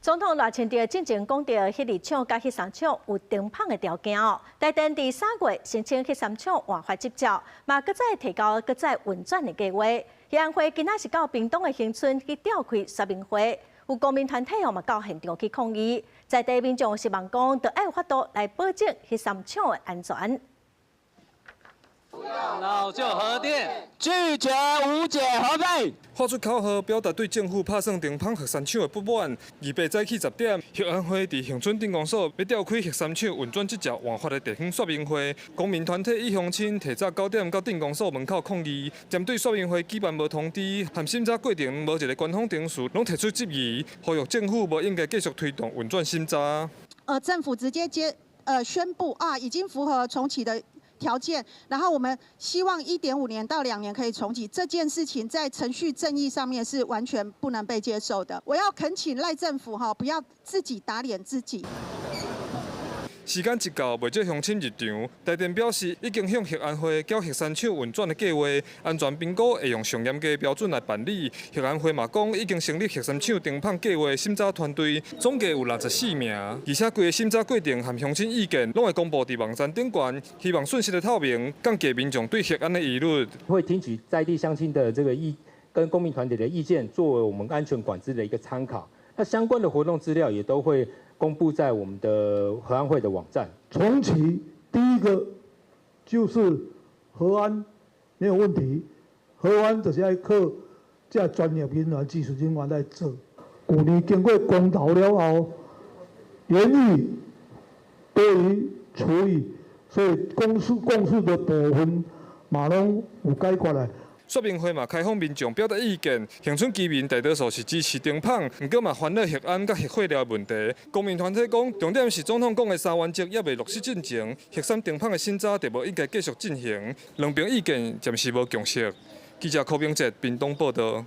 总统赖清德进前讲到，迄二厂甲迄三厂有停放的条件哦。台电伫3月申请迄三厂换发执照，嘛搁再提高搁再运转的计划。议案会今仔是到屏东的恒春去召开说明会，有公民团体嘛到现场去抗议，在地民众希望讲，着要有法度来保证迄三厂的安全。老旧核电，拒绝无解核废。发出口号，表达对政府拍算停放核三厂的不满。28早起10点，核安会伫恒春电工所要召开核三厂运转执照换发的地方说明会。公民团体以乡亲提早9点到电工所门口抗议，针对说明会举办无通知，和审查过程无一个官方证书，拢提出质疑，呼吁政府无应该继续推动运转审查。政府直接宣布已经符合重启的条件，然后我们希望1.5年到2年可以重启。这件事情在程序正义上面是完全不能被接受的。我要恳请赖政府不要自己打脸自己。时间一到，未接乡亲入场。台电表示，已经向核安会交核三厂运转的计划、安全评估会用上严格的标准来办理。核安会嘛讲，已经成立核三厂停放计划审查团队，总计有64名，而且规个审查过程和乡亲意见，拢会公布伫网站顶悬，希望顺序的透明，降低民众对核安的疑虑。会听取在地乡亲的这个跟公民团体的意见，作为我们安全管制的一个参考。那相关的活动资料也都会公布在我们的核安会的网站。重启第一个就是核安没有问题，核安就是要靠这专业人员、技术人员来做。去年经过公投了后，言语多于处理，所以公诉的部分嘛拢有解决来。说明会嘛开放民众表达意见，恒春居民大多数是支持停放，不过嘛烦恼核安甲核废料的问题。公民团体讲，重点是总统讲的3原则也未落实进前，核三停放的审查就无应该继续进行，两边意见暂时无共识。记者柯炳哲，屏东报道。